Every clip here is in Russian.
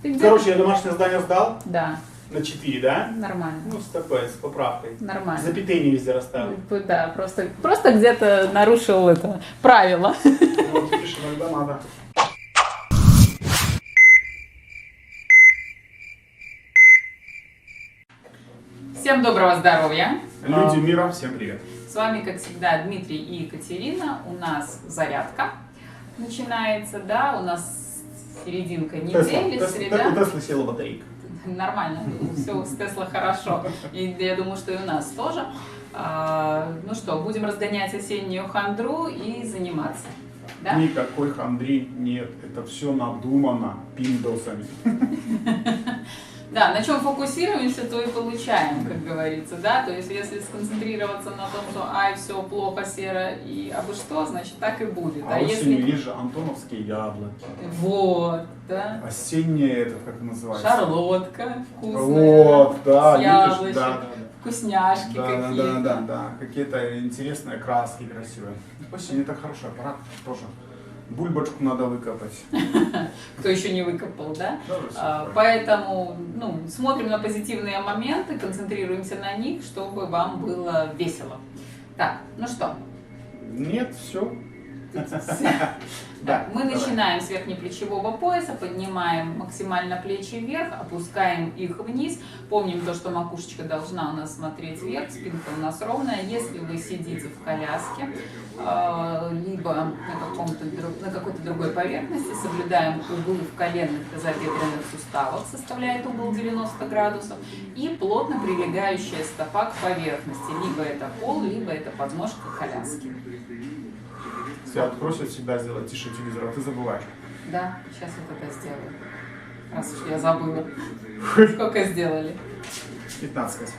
Короче, я домашнее задание сдал Да, на 4, да? нормально. Ну, с такой, с поправкой. Нормально. Запятые не везде расставил. Да, просто где-то нарушил это правило. Вот, видишь, иногда надо. Всем доброго здоровья. Люди мира, всем привет. С вами, как всегда, Дмитрий и Екатерина. У нас зарядка начинается, да, у нас серединка недели, среда. У Теслы села батарейка. Нормально, все с Тесла хорошо. И я думаю, что и у нас тоже. Ну что, будем разгонять осеннюю хандру и заниматься. Да? Никакой хандри нет. Это все надумано пиндосами. Да, на чем фокусируемся, то и получаем, как говорится, да, то есть если сконцентрироваться на том, что ай, все плохо, серо и абы что, значит так и будет. А если... осенью есть же антоновские яблоки. Вот, да. Осенняя, это как называется? Шарлотка вкусная, Вот, да, с видишь, яблочек, да. вкусняшки какие-то. Да. Какие-то интересные краски красивые. Осень это хороший аппарат тоже. Бульбочку надо выкопать. Кто еще не выкопал, да? Да, поэтому смотрим на позитивные моменты, концентрируемся на них, чтобы вам было весело. Так, ну что? Нет, все. Так, мы начинаем с верхнеплечевого пояса, поднимаем максимально плечи вверх, опускаем их вниз. Помним то, что макушечка должна у нас смотреть вверх, спинка у нас ровная. Если вы сидите в коляске, либо на какой-то другой поверхности, соблюдаем углы в коленных тазобедренных суставах, составляет угол 90 градусов, и плотно прилегающая стопа к поверхности. Либо это пол, либо это подножка коляски. Свят просят всегда сделать тише телевизора, а ты забываешь. Да, сейчас вот это сделаю. Раз уж я забыла. Сколько сделали? 15.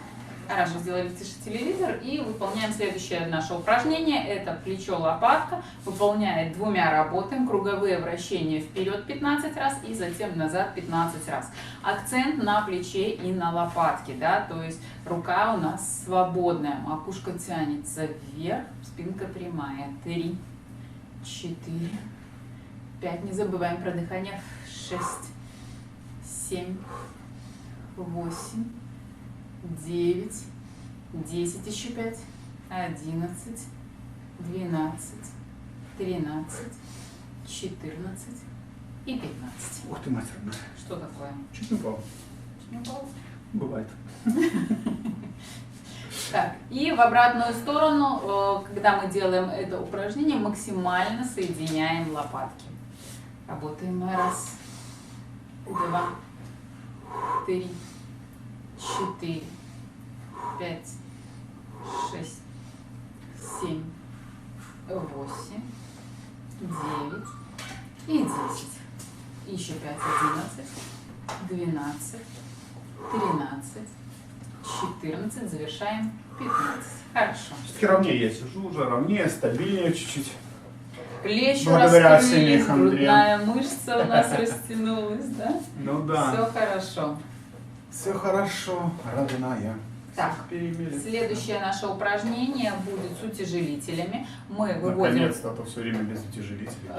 Хорошо, сделали тише телевизор и выполняем следующее наше упражнение. Это плечо-лопатка. Выполняет двумя работами. Круговые вращения вперед 15 раз и затем назад 15 раз. Акцент на плече и на лопатке. Да? То есть рука у нас свободная. Макушка тянется вверх, спинка прямая. 3, 4, 5. Не забываем про дыхание. 6, 7, 8, 9, 10, еще 5, 11, 12, 13, 14 и 15. Ух ты, мастер. Что такое? Чуть не упал. Не упал? Бывает. Так, и в обратную сторону, когда мы делаем это упражнение, максимально соединяем лопатки. Работаем мы. 1, 2, 3, 4, 5, 6, 7, 8, 9 и 10. Еще 5, 11, 12, 13, 14, завершаем 15. Хорошо. Все-таки ровнее я сижу уже, ровнее, стабильнее чуть-чуть. Плечи Благодаря раскрылись, осенней хандре. грудная мышца у нас растянулась, да? Ну да. Все хорошо. Все хорошо, родная. Так, Перемели. следующее наше упражнение будет с утяжелителями. Мы выводим, Наконец-то, а то все время без утяжелителей.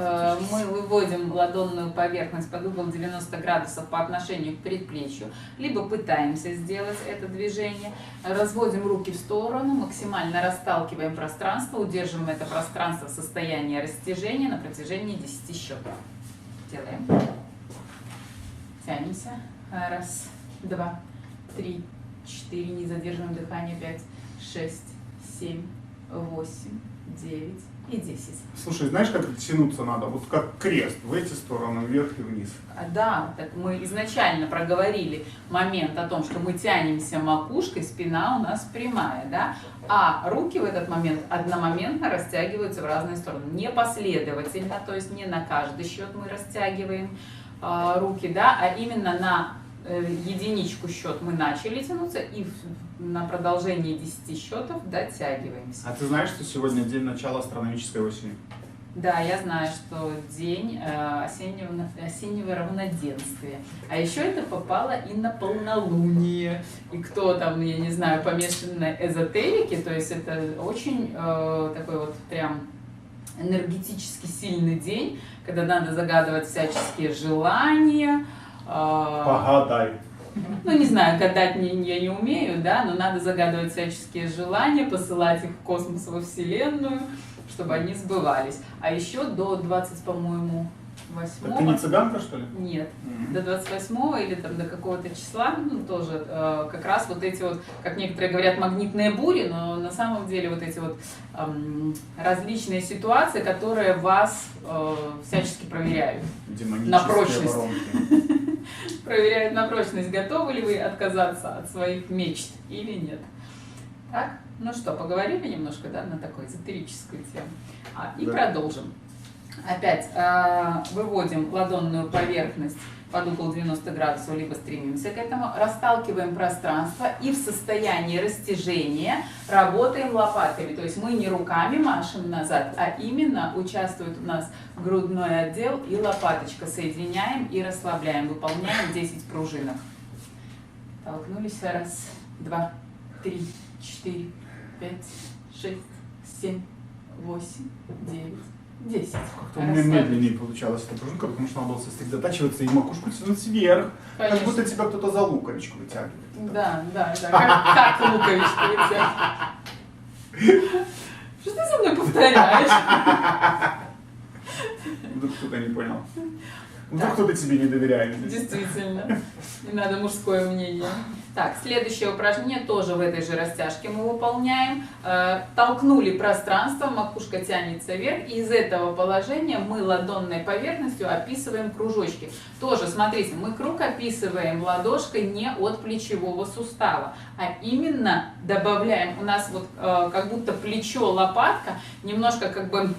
мы выводим ладонную поверхность под угол 90 градусов по отношению к предплечью, либо пытаемся сделать это движение. Разводим руки в сторону, максимально расталкиваем пространство, удерживаем это пространство в состоянии растяжения на протяжении 10 счетов. Делаем. Тянемся. 1, 2, 3, 4, не задерживаем дыхание, 5, 6, 7, 8, 9 и 10. Слушай, знаешь, как тянуться надо? Вот как крест, в эти стороны, вверх и вниз. Да, так мы изначально проговорили момент о том, что мы тянемся макушкой, спина у нас прямая, да, а руки в этот момент одномоментно растягиваются в разные стороны, не последовательно, то есть не на каждый счет мы растягиваем руки, да, а именно на единичку счет мы начали тянуться и на продолжении 10 счетов дотягиваемся. А ты знаешь, что сегодня день начала астрономической осени? Да, я знаю, что день осеннего равноденствия. А еще это попало и на полнолуние. И кто там, я не знаю, помешан на эзотерике, то есть это очень такой вот прям энергетически сильный день, когда надо загадывать всяческие желания, Погадай. ну, не знаю, гадать я не умею, да, но надо загадывать всяческие желания, посылать их в космос, во Вселенную, чтобы они сбывались. А еще до 20, по-моему, Так ты не 8-го... цыганка, что ли? Нет, Мгм. до 28 или там до какого-то числа, ну, тоже как раз вот эти вот, как некоторые говорят, магнитные бури, но на самом деле вот эти вот различные ситуации, которые вас всячески проверяют. Демонические На прочность. воронки. Проверяют на прочность, готовы ли вы отказаться от своих мечт или нет. Так, ну что, поговорили немножко, да, на такую эзотерическую тему. И Да. продолжим. Опять выводим ладонную поверхность под угол 90 градусов, либо стремимся к этому, расталкиваем пространство и в состоянии растяжения работаем лопатками. То есть мы не руками машем назад, а именно участвует у нас грудной отдел и лопаточка. Соединяем и расслабляем. Выполняем 10 пружинок. Толкнулись. Раз, два, 3, 4, 5, 6, 7, 8, 9, 10. Как-то у меня медленнее получалась эта пружинка, потому что надо было сосредотачиваться и макушку тянуть вверх. Как Конечно. будто тебя кто-то за луковичку вытягивает. Да, как луковичку вытягивать. Что ты за мной повторяешь? Вдруг кто-то не понял. Вдруг кто-то тебе не доверяет. Действительно. Не надо мужское мнение. Так, следующее упражнение тоже в этой же растяжке мы выполняем. Толкнули пространство, макушка тянется вверх. И из этого положения мы ладонной поверхностью описываем кружочки. Тоже, смотрите, мы круг описываем ладошкой не от плечевого сустава, а именно добавляем. У нас вот как будто плечо, лопатка немножко как бы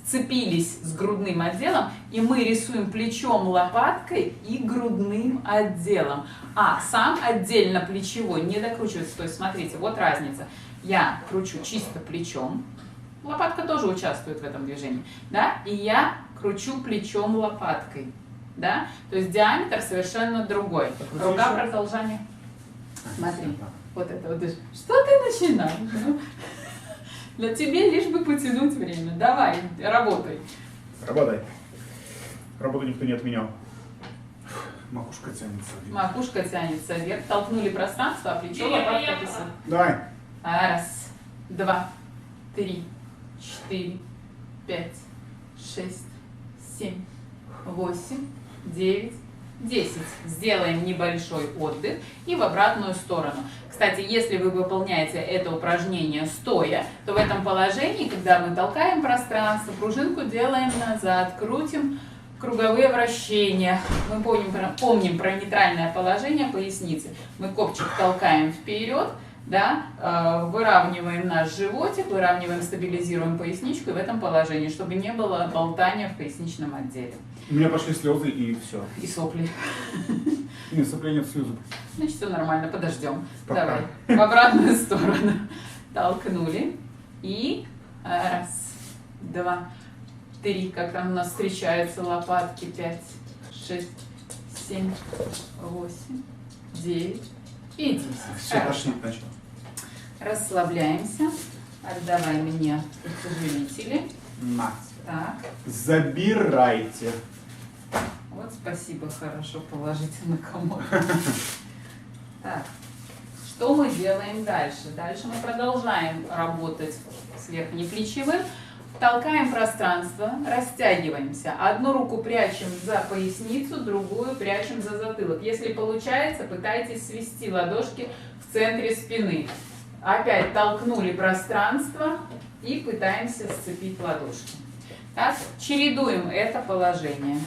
сцепились с грудным отделом, и мы рисуем плечом, лопаткой и грудным отделом. А сам отдельно плечевой не докручивается. То есть, смотрите, вот разница. Я кручу чисто плечом, лопатка тоже участвует в этом движении, да, и я кручу плечом, лопаткой, да, то есть диаметр совершенно другой. Рука продолжение. Смотри, вот это вот. Что ты начинаешь? Для тебя лишь бы потянуть время. Давай, работай. Работай. Работу никто не отменял. Макушка тянется вверх. Макушка тянется вверх. Толкнули пространство, а плечо лопатка писает. Давай. Раз, два, 3, 4, 5, 6, 7, 8, 9, 10. Сделаем небольшой отдых и в обратную сторону. Кстати, если вы выполняете это упражнение стоя, то в этом положении, когда мы толкаем пространство, пружинку делаем назад, крутим круговые вращения. Мы помним про нейтральное положение поясницы. Мы копчик толкаем вперед, да, выравниваем наш животик, выравниваем, стабилизируем поясничку и в этом положении, чтобы не было болтания в поясничном отделе. У меня пошли слезы и все. И сопли. Нет, соплей нет, слезы. Значит, все нормально, подождем. Пока. Давай, в обратную сторону. Толкнули. И раз, два, 3. Как там у нас встречаются лопатки. 5, 6, 7, 8, 9 и 10. Все, тошнить начал. Расслабляемся. Отдавай мне утяжелители. На. Так. Забирайте. Вот спасибо, хорошо, положите на комод. Так, что мы делаем дальше? Дальше мы продолжаем работать с верхнеплечевым. Толкаем пространство, растягиваемся. Одну руку прячем за поясницу, другую прячем за затылок. Если получается, пытайтесь свести ладошки в центре спины. Опять толкнули пространство и пытаемся сцепить ладошки. Так, чередуем это положение.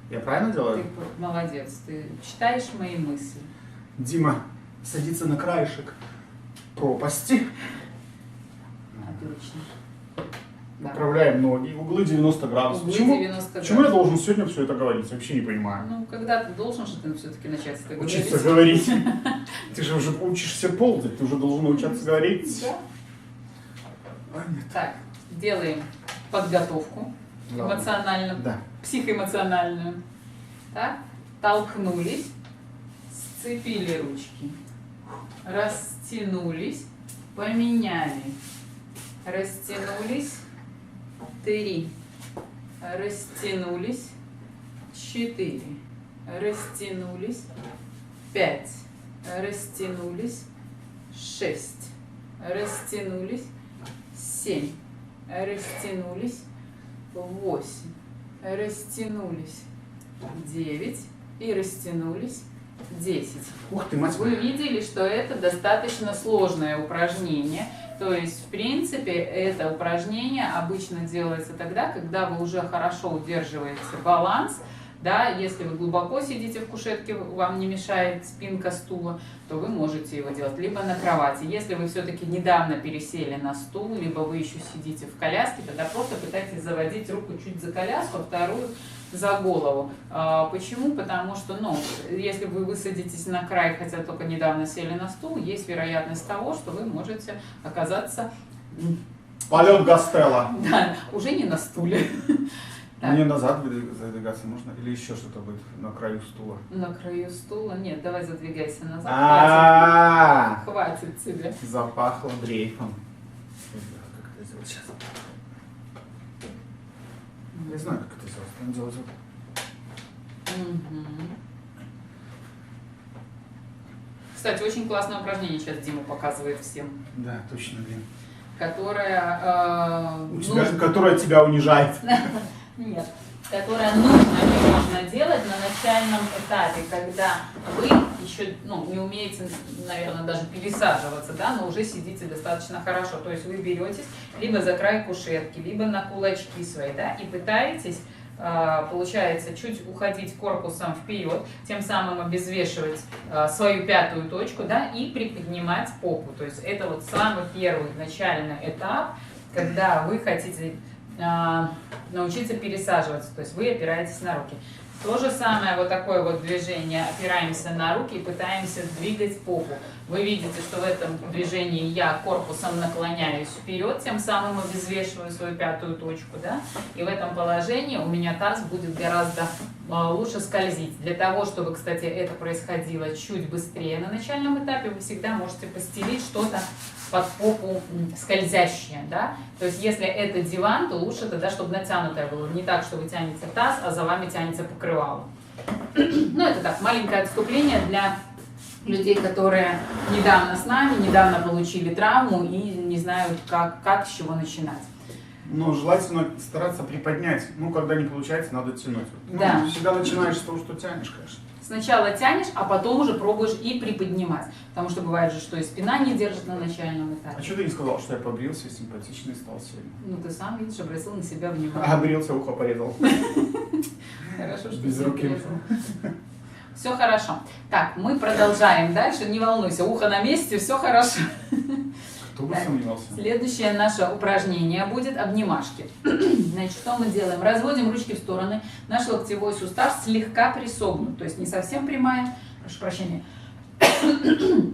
Я правильно делаю? Ты молодец, ты читаешь мои мысли. Дима садится на краешек пропасти. Отлично. Да. Направляем ноги, углы 90 градусов. Углы Почему, 90 почему я градусов. должен сегодня все это говорить? Вообще не понимаю. Ну, когда ты должен же ты все-таки начать это говорить. Учиться говорить. Ты же уже учишься ползать, ты уже должен научаться говорить. Да. А, нет. Так, делаем подготовку Ладно. эмоциональную, Да. психоэмоциональную. Так, толкнулись, сцепили ручки, растянулись, поменяли, растянулись, 3, растянулись, 4, растянулись, 5, растянулись, 6, растянулись, 7, растянулись, 8, растянулись, 9 и растянулись, 10. Ух ты, мать Вы моя. видели, что это достаточно сложное упражнение. То есть, в принципе, это упражнение обычно делается тогда, когда вы уже хорошо удерживаете баланс. Да, если вы глубоко сидите в кушетке, вам не мешает спинка стула, то вы можете его делать либо на кровати. Если вы все-таки недавно пересели на стул, либо вы еще сидите в коляске, тогда просто пытайтесь заводить руку чуть за коляску, а вторую за голову. Почему? Потому что, если вы высадитесь на край, хотя только недавно сели на стул, есть вероятность того, что вы можете оказаться Полет Гастелло. да, уже не на стуле. Так. Мне назад задвигаться можно? Или еще что-то будет на краю стула? На краю стула? Нет, давай задвигайся назад. А-а-а! Хватит тебе. Запахло дрейфом. Как это сделать сейчас? Я знаю, как это сделать. Надо делать вот. Мгм. Кстати, очень классное упражнение сейчас Дима показывает всем, Да, точно, блин. которое Которая тебя унижает. Нет, которое нужно делать на начальном этапе, когда вы еще не умеете, наверное, даже пересаживаться, да, но уже сидите достаточно хорошо. То есть вы беретесь либо за край кушетки, либо на кулачки свои, да, и пытаетесь, получается, чуть уходить корпусом вперед, тем самым обезвешивать свою пятую точку, да, и приподнимать попу. То есть это вот самый первый начальный этап, когда вы хотите научиться пересаживаться, то есть вы опираетесь на руки. То же самое, вот такое вот движение, опираемся на руки и пытаемся двигать попу. Вы видите, что в этом движении я корпусом наклоняюсь вперед, тем самым обезвешиваю свою пятую точку, да? И в этом положении у меня таз будет гораздо лучше скользить. Для того, чтобы, кстати, это происходило чуть быстрее на начальном этапе, вы всегда можете постелить что-то под попу скользящее, да? То есть, если это диван, то лучше тогда, чтобы натянутое было. Не так, что вы тянете таз, а за вами тянется покрывало. Это так, маленькое отступление для людей, которые недавно с нами, недавно получили травму и не знают, как с чего начинать. Желательно стараться приподнять. Когда не получается, надо тянуть. Да. Всегда начинаешь с того, что тянешь, конечно. Сначала тянешь, а потом уже пробуешь и приподнимать. Потому что бывает же, что и спина не держит на начальном этапе. А что ты не сказал, что я побрился, симпатичный стал сегодня? Ты сам, видишь, обратил на себя внимание. Обрился, ухо порезал. Хорошо, что Без всё руки. порезал. Все хорошо. Так, мы продолжаем дальше. Не волнуйся, ухо на месте, все хорошо. Кто бы Так. сомневался. Следующее наше упражнение будет обнимашки. Значит, что мы делаем? Разводим ручки в стороны. Наш локтевой сустав слегка присогнут. То есть не совсем прямая, прошу прощения,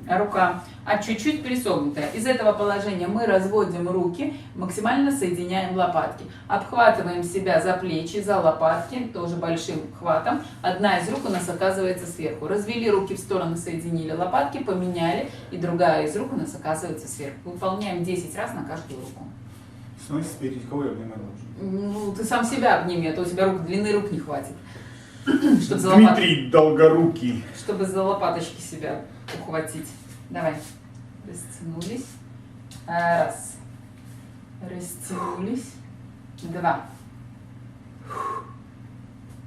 рука, а чуть-чуть присогнутая. Из этого положения мы разводим руки, максимально соединяем лопатки. Обхватываем себя за плечи, за лопатки, тоже большим хватом. Одна из рук у нас оказывается сверху. Развели руки в стороны, соединили лопатки, поменяли, и другая из рук у нас оказывается сверху. Выполняем 10 раз на каждую руку. В смысле спереди? Кого я обнимать должен? Ты сам себя обними, а то у тебя длины рук не хватит. Чтобы за лопатки. Дмитрий Долгорукий. Чтобы за лопаточки себя ухватить. Давай. Растянулись. Раз. Растянулись. 2.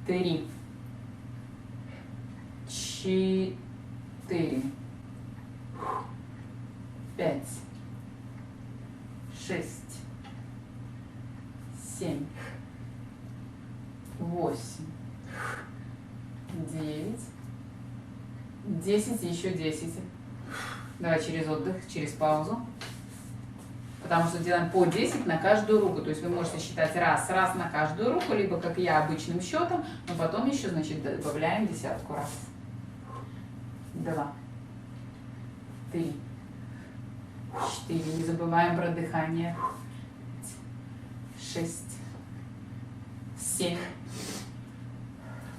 3. 4. 5. 6. 7. 8. 9, 10 и еще 10. Давай через отдых, через паузу. Потому что делаем по 10 на каждую руку. То есть вы можете считать раз на каждую руку, либо как я обычным счетом, но потом еще, значит, добавляем десятку. Раз, 2, 3, 4. Не забываем про дыхание. 6, 7,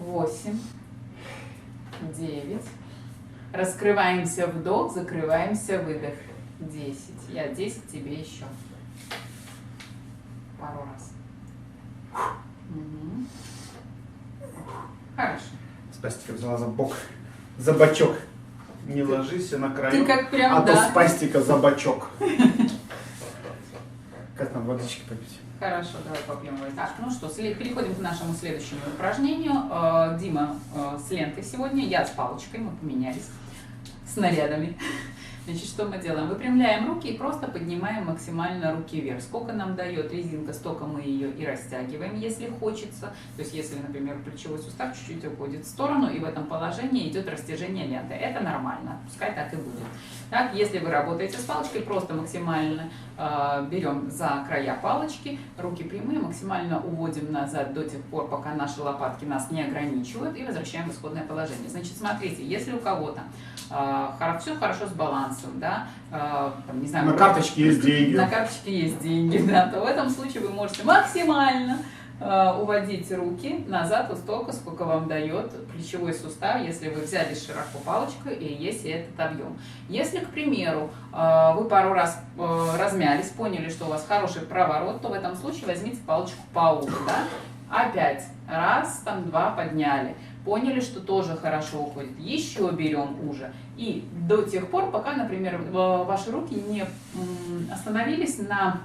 8, 9. Раскрываемся вдох, закрываемся выдох. 10. Я 10, тебе еще. Пару раз. Угу. Хорошо. Спастика взяла за бок. За бочок. Не ложись на краю. Ты как прям, а да. то спастика за бочок. Как там водички попить? Хорошо, давай попьем воды. Так, ну что, переходим к нашему следующему упражнению. Дима с лентой сегодня, я с палочкой, мы поменялись снарядами. Значит, что мы делаем? Выпрямляем руки и просто поднимаем максимально руки вверх. Сколько нам дает резинка, столько мы ее и растягиваем, если хочется. То есть, если, например, плечевой сустав чуть-чуть уходит в сторону, и в этом положении идет растяжение ленты. Это нормально, пускай так и будет. Так, если вы работаете с палочкой, просто максимально берем за края палочки, руки прямые, максимально уводим назад до тех пор, пока наши лопатки нас не ограничивают, и возвращаем в исходное положение. Значит, смотрите, если у кого-то все хорошо с балансом, да, там, не знаю, на карточке есть деньги. На карточке есть деньги, да, то в этом случае вы можете максимально уводить руки назад вот столько, сколько вам дает плечевой сустав, если вы взяли широко палочку и есть этот объем. Если, к примеру, вы пару раз размялись, поняли, что у вас хороший проворот, то в этом случае возьмите палочку поуже, да, опять, раз, там, два подняли. Поняли, что тоже хорошо уходит, еще берем уже. И до тех пор, пока, например, ваши руки не остановились на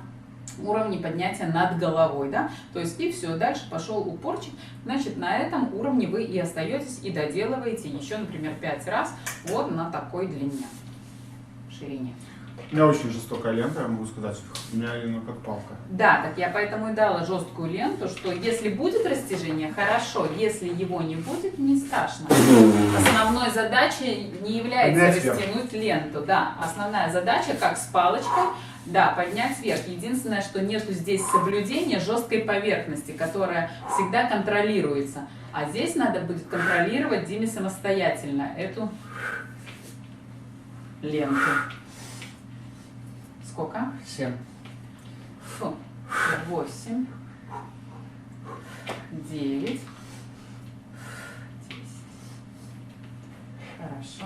уровне поднятия над головой, да, то есть и все, дальше пошел упорчик, значит, на этом уровне вы и остаетесь, и доделываете еще, например, 5 раз вот на такой длине, ширине. У меня очень жестокая лента, я могу сказать. У меня она как палка. Да, так я поэтому и дала жесткую ленту, что если будет растяжение, хорошо, если его не будет, не страшно. Основной задачей не является растянуть ленту, да, основная задача, как с палочкой, да, поднять вверх. Единственное, что нету здесь соблюдения жесткой поверхности, которая всегда контролируется. А здесь надо будет контролировать Диме самостоятельно эту ленту. Сколько? 7. 8, 9, 10. Хорошо.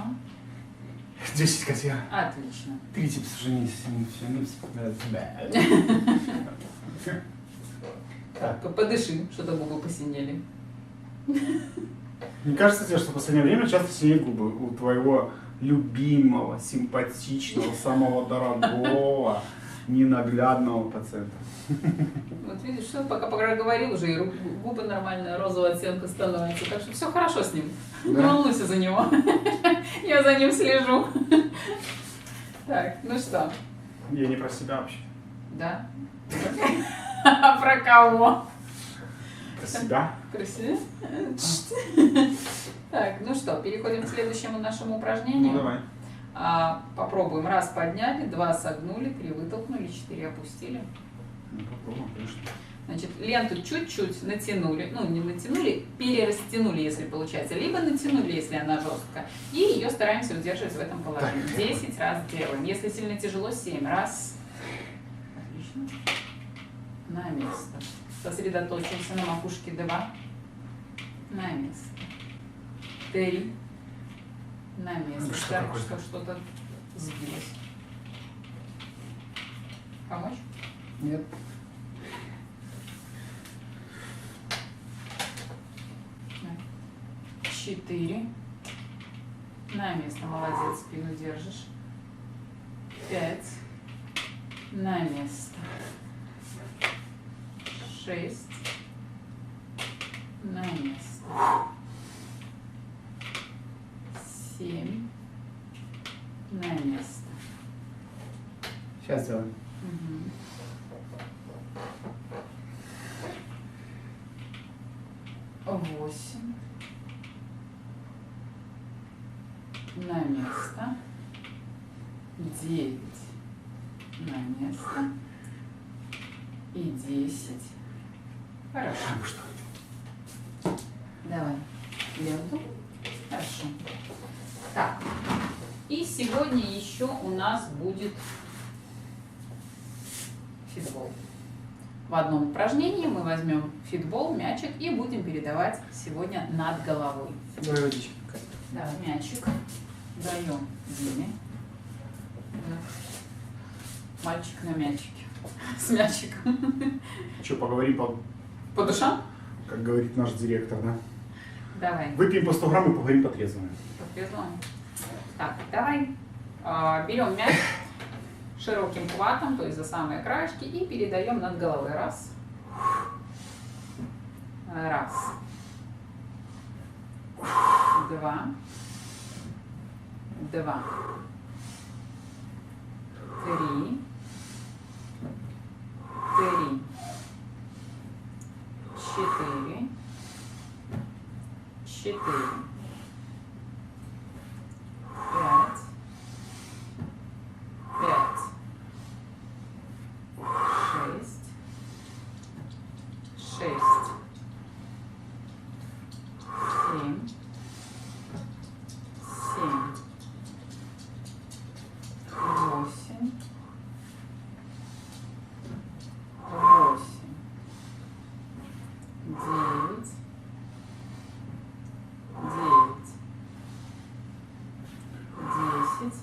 10, Катя. Отлично. Трицепс уже не Так, подыши, что-то губы посинели. Мне кажется тебе, что в последнее время часто синеют губы у твоего любимого, симпатичного, самого дорогого, ненаглядного пациента. Вот видишь, что пока говорил уже, и губы нормальная розового оттенка становятся. Так что все хорошо с ним. Да? Не волнуйся за него. Я за ним слежу. Так, ну что? Я не про себя вообще. Да? А про кого? Про себя. Про себя? Так, ну что, переходим к следующему нашему упражнению. Ну давай. Попробуем. Раз подняли, 2 согнули, 3 вытолкнули, 4 опустили. Ну, попробуем, конечно. Значит, ленту чуть-чуть натянули, ну не натянули, перерастянули, если получается, либо натянули, если она жесткая, и ее стараемся удерживать в этом положении. 10 раз делаем. Если сильно тяжело, 7 раз. Отлично. На место. Сосредоточимся на макушке 2. На место. 3. На место. Что-то сбилось. Помочь? Нет. 4. На место. Молодец. Спину держишь. 5. На место. 6. На место. 7. На место. Сейчас сделаем. Угу. 8. На место. 9. На место. И 10. Хорошо. Давай ленту. Хорошо. Так. И сегодня еще у нас будет фитбол. В одном упражнении мы возьмем фитбол, мячик и будем передавать сегодня над головой. Давай водички. Давай мячик. Даем Диме. Мальчик на мячике. С мячиком. Что, поговорим По душам? как говорит наш директор, да? Давай. Выпьем по 100 грамм и поговорим по трезвому. Так, давай. Берем мяч широким хватом, то есть за самые краешки, и передаем над головой. Раз. Раз. Два. Два. Три. Три. Четыре. Четыре. Пять. Пять. Шесть. Шесть. Семь. Семь. Восемь. Восемь. Девять. Девять. 10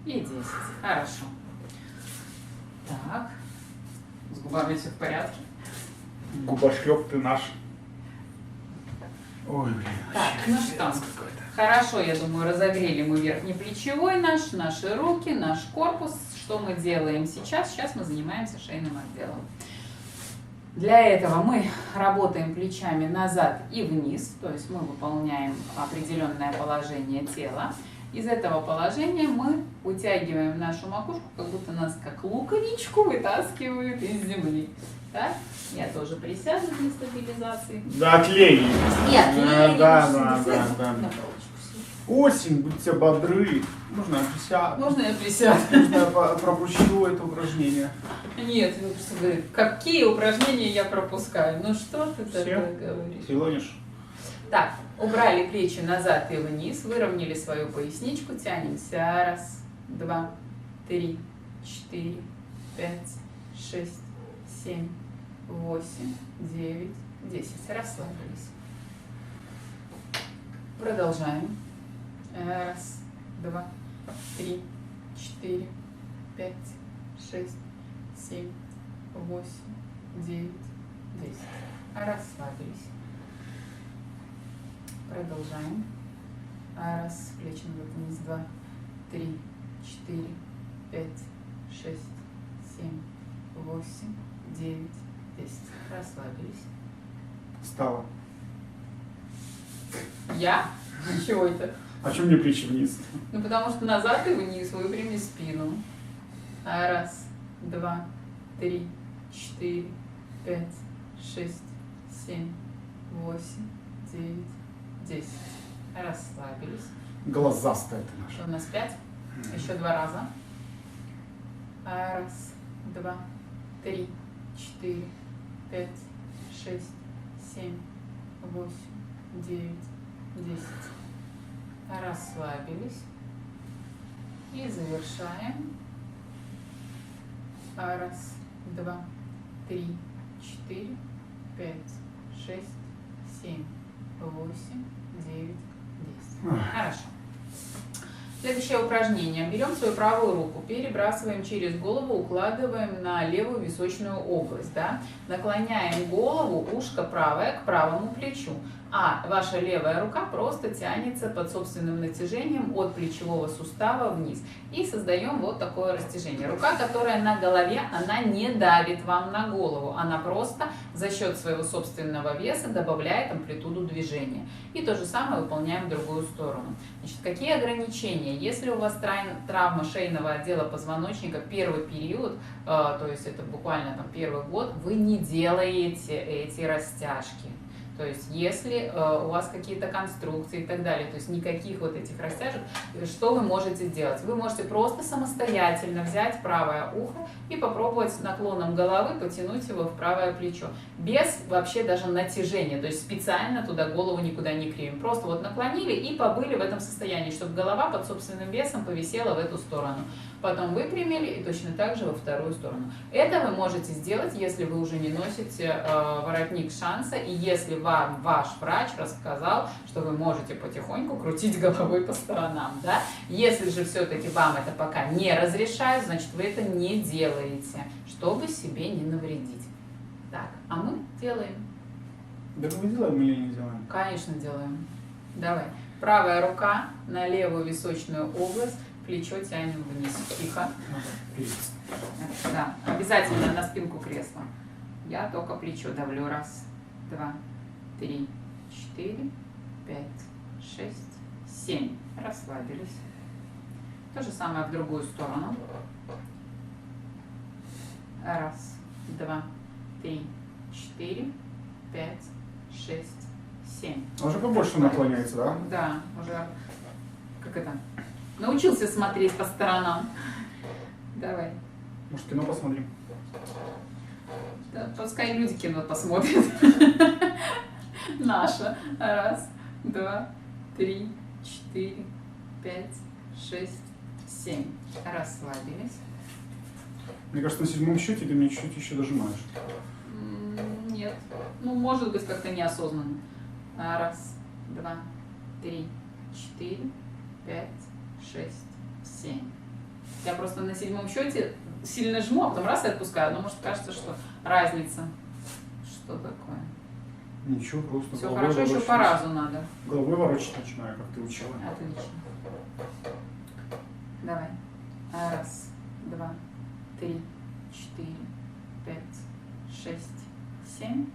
и 10. Хорошо. Так. С губами все в порядке. Губошлеп ты наш. Ой, блин. Так, ну что, хорошо, я думаю, разогрели мы верхнеплечевой наши руки, наш корпус. Что мы делаем сейчас? Сейчас мы занимаемся шейным отделом. Для этого мы работаем плечами назад и вниз, то есть мы выполняем определенное положение тела. Из этого положения мы утягиваем нашу макушку, как будто нас как луковичку вытаскивают из земли. Так? Я тоже присяду для стабилизации. Да, отлей. И отлеем. Да. Осень, будьте бодры. Можно я присяду? Можно я присяду? Можно я пропущу это упражнение? Нет, он просто говорит, какие упражнения я пропускаю. Ну что ты такое говоришь? Филонишь? Так, убрали плечи назад и вниз, выровняли свою поясничку, тянемся. Раз, два, три, четыре, пять, шесть, семь, восемь, девять, 10. Расслабились. Продолжаем. Раз, два, три, четыре, пять, шесть, семь, восемь, девять, 10. Расслабились. Продолжаем. Раз, плечи назад вниз. 2, 3, 4, 5, 6, 7, 8, 9, 10. Расслабились. Встала. Я? Чего это? А чем мне плечи вниз? Ну, потому что назад и вниз, выпрями спину. Раз, два, три, 4, 5, 6, 7, 8, 9, 10. Расслабились. Глазастая ты наша. Что у нас 5? Еще 2 раза. Раз, два, три, 4, 5, 6, 7, 8, 9, 10. Расслабились. И завершаем. Раз, два, три, 4, 5, 6, 7, 8, 9, 10. Хорошо. Следующее упражнение. Берем свою правую руку, перебрасываем через голову, укладываем на левую височную область. Да? Наклоняем голову, ушко правое к правому плечу. А ваша левая рука просто тянется под собственным натяжением от плечевого сустава вниз. И создаем вот такое растяжение. Рука, которая на голове, она не давит вам на голову. Она просто за счет своего собственного веса добавляет амплитуду движения. И то же самое выполняем в другую сторону. Значит, какие ограничения? Если у вас травма шейного отдела позвоночника первый период, то есть это буквально там первый год, вы не делаете эти растяжки. То есть, если у вас какие-то конструкции и так далее, то есть никаких вот этих растяжек, что вы можете делать? Вы можете просто самостоятельно взять правое ухо и попробовать наклоном головы потянуть его в правое плечо. Без вообще даже натяжения, то есть специально туда голову никуда не кривим. Просто вот наклонили и побыли в этом состоянии, чтобы голова под собственным весом повисела в эту сторону. Потом выпрямили и точно так же во вторую сторону. Это вы можете сделать, если вы уже не носите воротник шанса и если вам ваш врач рассказал, что вы можете потихоньку крутить головой по сторонам. Да? Если же все-таки вам это пока не разрешают, значит вы это не делаете, чтобы себе не навредить. Так, а мы делаем. Да мы делаем или не делаем? Конечно, делаем. Давай. Правая рука на левую височную область, плечо тянем вниз. Тихо. Да, обязательно на спинку кресла. Я только плечо давлю. Раз, два, три, 4, 5, 6, 7. Расслабились. То же самое в другую сторону. Раз, два, три, 4, 5, 6, 7. Уже побольше наклоняется, да? Да, уже, как это, научился смотреть по сторонам. Давай. Может, кино посмотрим? Да, пускай люди кино посмотрят. Наша. Раз, два, три, 4, 5, 6, 7. Расслабились. Мне кажется, на 7-м счете ты мне чуть-чуть еще дожимаешь. Нет. Ну, может быть, как-то неосознанно. Раз, два, три, 4, 5, 6, 7. Я просто на 7-м счете сильно жму, а потом раз и отпускаю. Но может кажется, что разница. Что такое? Ничего, просто Все головой хорошо, еще ворочаюсь. по разу надо. Головой ворочать начинаю, как ты учила. Отлично. Давай. Раз, два, три, 4, 5, 6, 7.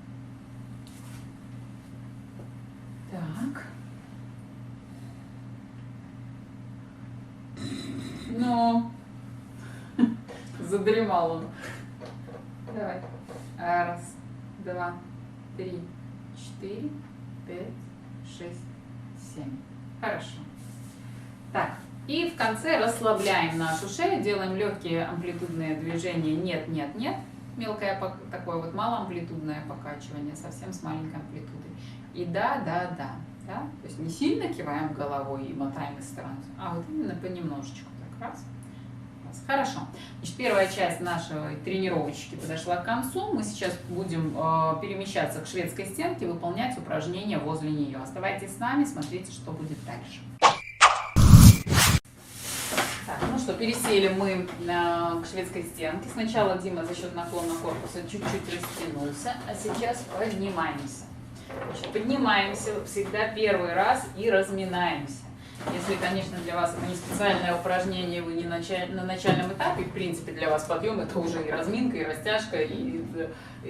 Так. Ну, задремал он. Давай. Раз, два, три, 4, 5, 6, 7. Хорошо. Так. И в конце расслабляем нашу шею, делаем легкие амплитудные движения нет, нет, нет. Мелкое такое вот малоамплитудное покачивание, совсем с маленькой амплитудой. И да, да, да. Да? То есть не сильно киваем головой и мотаем из стороны, а вот именно понемножечку. Так, раз. Хорошо. Значит, первая часть нашей тренировочки подошла к концу. Мы сейчас будем перемещаться к шведской стенке, выполнять упражнения возле нее. Оставайтесь с нами, смотрите, что будет дальше. Так, ну что, пересели мы к шведской стенке. Сначала Дима за счет наклона корпуса чуть-чуть растянулся, а сейчас поднимаемся. Значит, поднимаемся всегда первый раз и разминаемся. Если, конечно, для вас это не специальное упражнение, вы не на начальном этапе, в принципе, для вас подъем это уже и разминка, и растяжка, и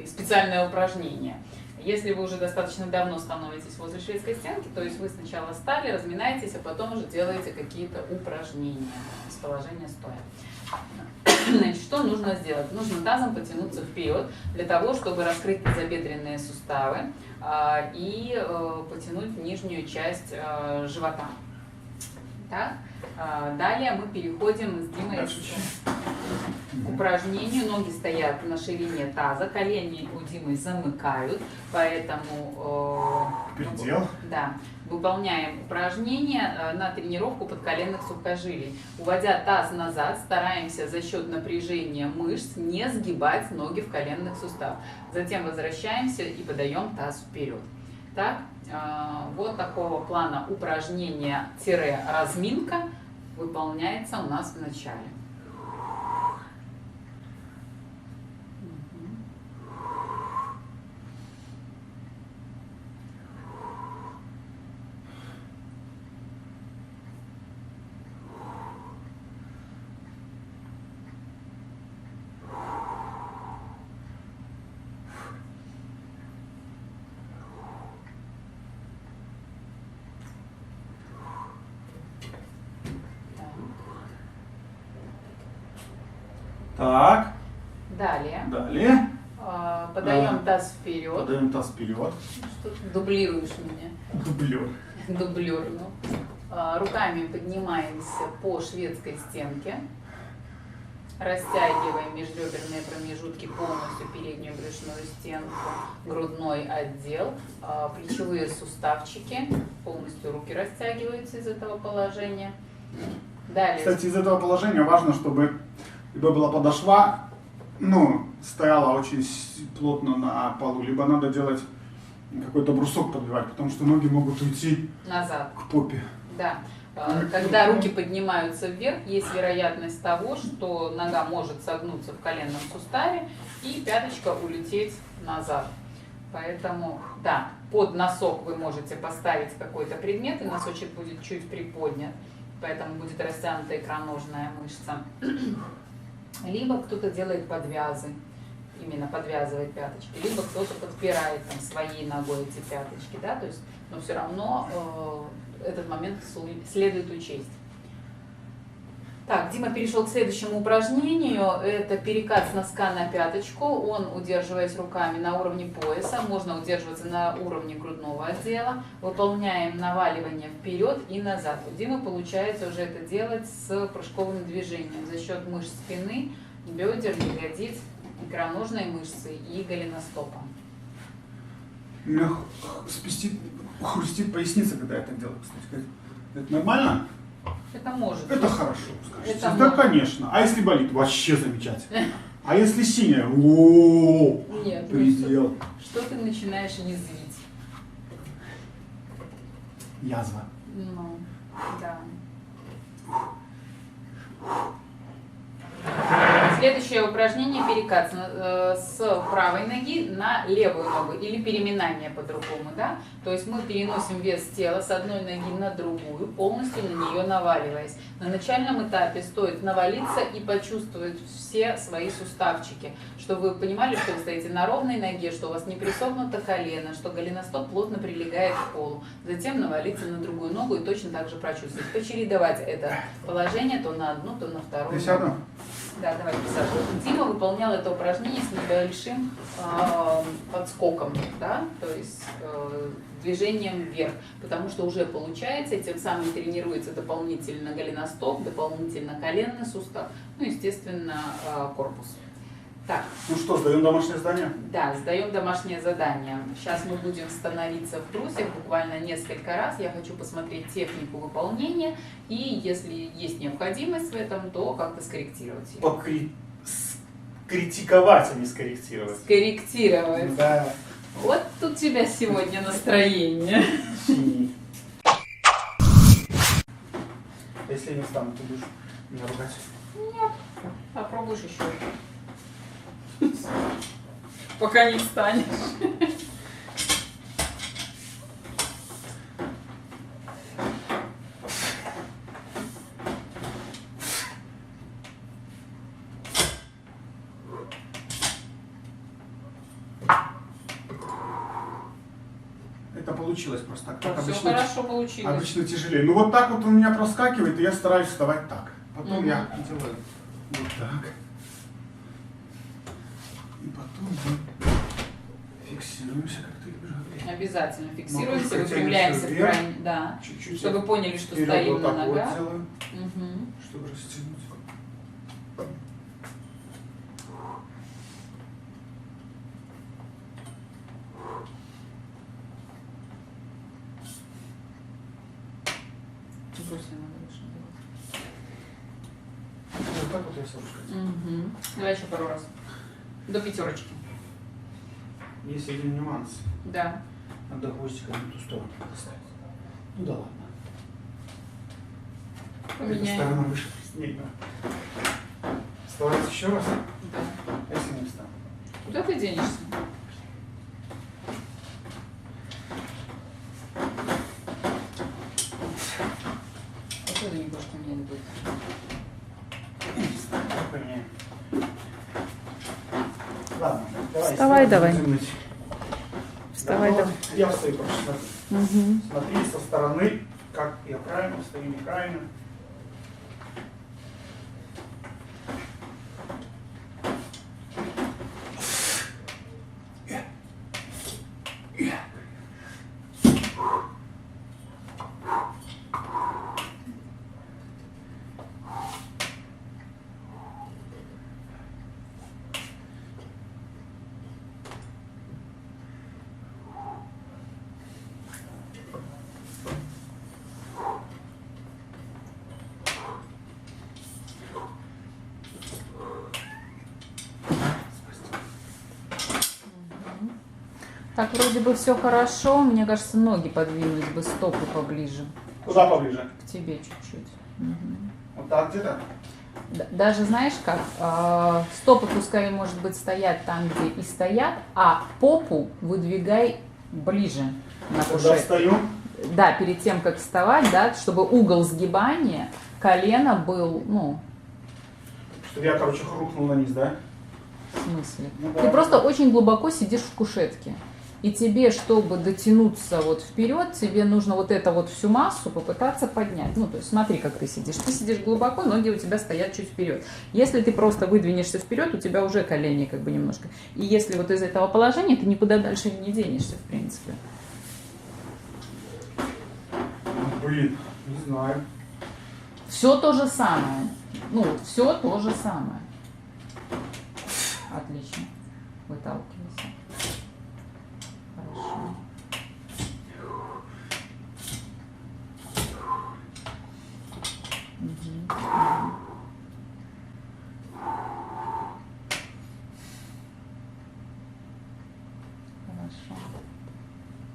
специальное упражнение. Если вы уже достаточно давно становитесь возле шведской стенки, то есть вы сначала стали, разминаетесь, а потом уже делаете какие-то упражнения из положения стоя. Значит, что нужно сделать? Нужно тазом потянуться вперед для того, чтобы раскрыть тазобедренные суставы и потянуть нижнюю часть живота. Так. Далее мы переходим с Димой к упражнению. Ноги стоят на ширине таза, колени у Димы замыкают, поэтому Передел. да, выполняем упражнение на тренировку подколенных сухожилий. Уводя таз назад, стараемся за счет напряжения мышц не сгибать ноги в коленных суставах. Затем возвращаемся и подаем таз вперед. Так, вот такого плана упражнение-разминка выполняется у нас в начале. Так. Далее. Далее. Подаем таз вперед. Подаем таз вперед. Что ты дублируешь меня? Дублер. Дублер. Ну. Руками поднимаемся по шведской стенке. Растягиваем межреберные промежутки, полностью переднюю брюшную стенку, грудной отдел, плечевые суставчики. Полностью руки растягиваются из этого положения. Далее. Кстати, из этого положения важно, чтобы либо была подошва, стояла очень плотно на полу, либо надо делать какой-то брусок подбивать, потому что ноги могут уйти назад к попе. Да. Когда руки поднимаются вверх, есть вероятность того, что нога может согнуться в коленном суставе и пяточка улететь назад. Поэтому, да, под носок вы можете поставить какой-то предмет, и носочек будет чуть приподнят, поэтому будет растянута икроножная мышца. Либо кто-то делает подвязы, именно подвязывает пяточки, либо кто-то подпирает там своей ногой эти пяточки, да, то есть, но все равно этот момент следует учесть. Так, Дима перешел к следующему упражнению. Это перекат с носка на пяточку. Он, удерживаясь руками на уровне пояса, можно удерживаться на уровне грудного отдела. Выполняем наваливание вперед и назад. У Димы получается уже это делать с прыжковым движением за счет мышц спины, бедер, ягодиц, икроножной мышцы и голеностопа. У меня хрустит поясница, когда я это делаю, кстати. Это нормально? Это может. Это хорошо, скажите. Это Да, может. конечно. А если болит? Вообще замечательно. А если синяя? О, Нет, предел. что ты начинаешь язвить? Язва. Ну, да. Следующее упражнение – перекат с правой ноги на левую ногу или переминание по-другому, да? То есть мы переносим вес тела с одной ноги на другую, полностью на нее наваливаясь. На начальном этапе стоит навалиться и почувствовать все свои суставчики, чтобы вы понимали, что вы стоите на ровной ноге, что у вас не присогнуто колено, что голеностоп плотно прилегает к полу. Затем навалиться на другую ногу и точно так же прочувствовать. Почередовать это положение то на одну, то на вторую. Присяду? Да, давай присяду. Дима выполнял это упражнение с небольшим подскоком, да, то есть движением вверх, потому что уже получается, и тем самым тренируется дополнительно голеностоп, дополнительно коленный сустав, ну, естественно, корпус. Так. Ну что, сдаем домашнее задание? Да, сдаем домашнее задание. Сейчас мы будем становиться в брусьях буквально несколько раз. Я хочу посмотреть технику выполнения, и если есть необходимость в этом, то как-то скорректировать ее. Критиковать, а не скорректировать. Скорректировать. Да. Вот тут у тебя сегодня настроение. Синий. Если я не встану, ты будешь меня ругать? Нет, попробуешь еще. Пока не встанешь. Это получилось просто так. Все хорошо получилось. Обычно тяжелее. Ну вот так вот у меня проскакивает, и я стараюсь вставать так. Потом Мгм. я делаю вот так. И потом мы фиксируемся, как ты уже говоришь. Обязательно фиксируемся, Макушка выпрямляемся тянется в вверх. крайне, да, Чуть-чуть чтобы я поняли, что вперед стоим вот на так ногах. вот делаю, Мгм. чтобы растянуть. Брусья надо лучше делать. Вот так вот я сам сказать. Мгм. Давай еще пару раз. До пятерочки. Есть один нюанс. Да. Надо гвоздиком на ту сторону поставить. Ну да ладно. Эта Поменяем. сторона выше плеснее. Вставать еще раз. Да. А если не встану? Куда ты денешься? Какой ты не будешь поменять будет? Поменяем. Ладно, давай. Вставай, сделаем, давай. будем тянуть. Вставай, Готов? давай. Я встаю просто. Смотри. Угу. Смотри со стороны, как я правильно стою, неправильно. Так, вроде бы все хорошо. Мне кажется, ноги подвинуть бы, стопы поближе. Куда поближе? К тебе чуть-чуть. Мгм. Вот так где-то? Даже знаешь как, стопы пускай, может быть, стоят там, где и стоят, а попу выдвигай ближе на Когда кушетку. встаю, Да, перед тем, как вставать, да, чтобы угол сгибания колена был, ну, чтобы я, короче, хрупнул на низ, да? в смысле. Ну, Ты да. просто очень глубоко сидишь в кушетке. И тебе, чтобы дотянуться вот вперед, тебе нужно вот эту вот всю массу попытаться поднять. Ну, то есть смотри, как ты сидишь. Ты сидишь глубоко, ноги у тебя стоят чуть вперед. Если ты просто выдвинешься вперед, у тебя уже колени как бы немножко. И если вот из этого положения, ты никуда дальше не денешься, в принципе. Блин, не знаю. Все то же самое. Ну, вот все то же самое. Отлично. Выталкивайся. Хорошо. Мгм. Хорошо.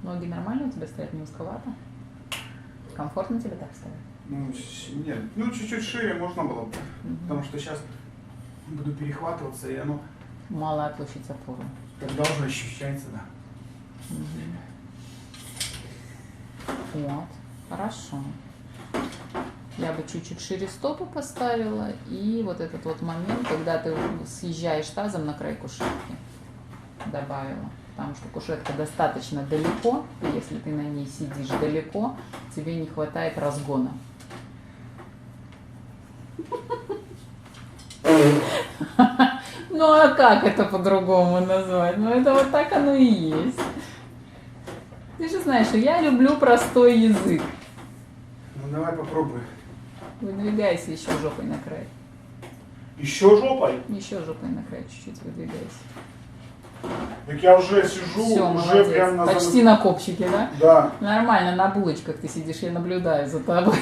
Ноги нормально у тебя стоят, не узковато? Комфортно тебе так стоять? Ну, нет, ну чуть-чуть шире можно было бы, потому что сейчас буду перехватываться, и оно Малая площадь опоры. тогда уже ощущается, да. Вот, хорошо. Я бы чуть-чуть шире стопы поставила, и вот этот вот момент, когда ты съезжаешь тазом на край кушетки, добавила. Потому что кушетка достаточно далеко, и если ты на ней сидишь далеко, тебе не хватает разгона. Ну а как это по-другому назвать? Ну это вот так оно и есть. Ты же знаешь, что я люблю простой язык. Ну давай попробуй. Выдвигайся еще жопой на край. Еще жопой? Еще жопой на край чуть-чуть выдвигайся. Так я уже сижу, Все, уже молодец. прям на Почти на копчике, да? Да. Нормально, на булочках ты сидишь, я наблюдаю за тобой.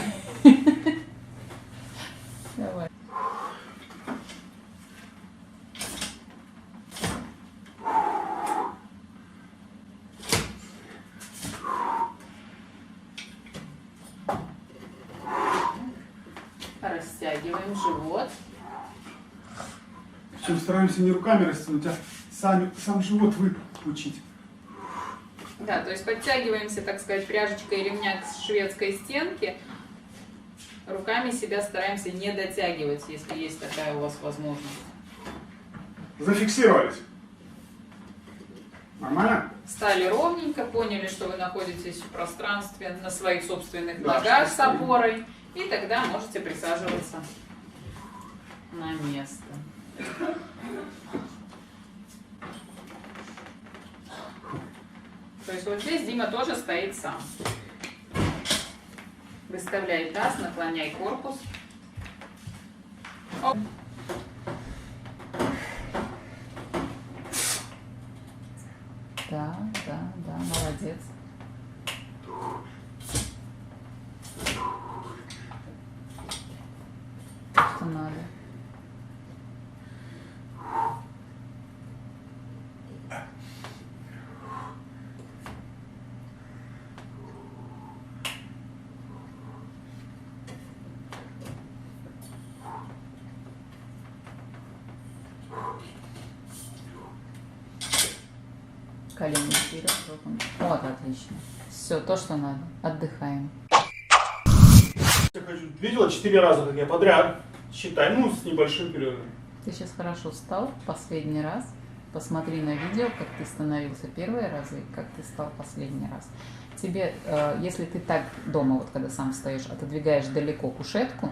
Давай. Растягиваем живот. Причем стараемся не руками растянуть, а сам живот выпучить. Да, то есть подтягиваемся, так сказать, пряжечкой ремня к шведской стенке. Руками себя стараемся не дотягивать, если есть такая у вас возможность. Зафиксировались. Нормально? Стали ровненько, поняли, что вы находитесь в пространстве на своих собственных Да, ногах что с опорой. И тогда можете присаживаться на место. То есть вот здесь Дима тоже стоит сам. Выставляй таз, наклоняй корпус. Оп. Да, молодец. Что надо. Колени вперед, жопу. Вот, отлично. Все, то, что надо. Отдыхаем. Видела 4 раза, как я подряд. Считай, ну, с небольшим перерывом. Ты сейчас хорошо встал последний раз. Посмотри на видео, как ты становился первый раз и как ты стал последний раз. Тебе, если ты так дома, вот когда сам встаешь, отодвигаешь далеко кушетку,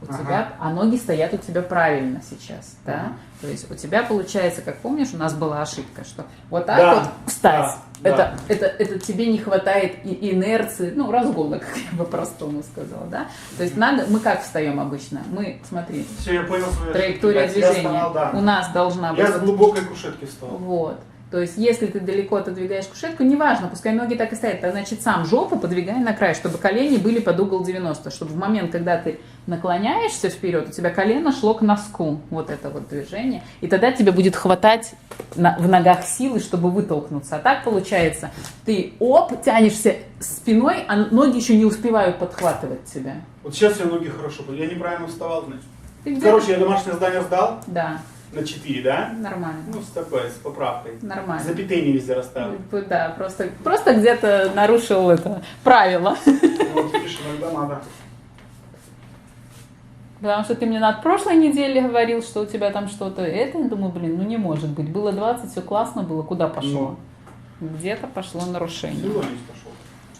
у тебя, а ноги стоят у тебя правильно сейчас, да? То есть у тебя получается, как помнишь, у нас была ошибка, что вот так вот встать, это тебе не хватает инерции, ну, разгона, как я по-простому сказала, да? То есть надо, мы как встаем обычно? Мы, смотри, Все, я понял свою траектория ошибку. Я движения встал, да. у нас должна быть. Я с глубокой кушетки встал. Вот. То есть, если ты далеко отодвигаешь кушетку, неважно, пускай ноги так и стоят, то значит сам жопу подвигай на край, чтобы колени были под угол 90, чтобы в момент, когда ты наклоняешься вперед, у тебя колено шло к носку, вот это вот движение, и тогда тебе будет хватать в ногах силы, чтобы вытолкнуться. А так получается, ты тянешься спиной, а ноги еще не успевают подхватывать тебя. Вот сейчас я ноги хорошо. Я неправильно вставал, значит. Ты где? Короче, я домашнее задание сдал. Да. На 4, да? Нормально. Ну, с такой, с поправкой. Нормально. Запятые не везде расставил. Да, просто где-то нарушил это правило. Вот видишь, иногда надо. Потому что ты мне на прошлой неделе говорил, что у тебя там что-то это, я думаю, блин, ну не может быть. Было 20, все классно было, куда пошло? Где-то пошло нарушение. Всего не пошел.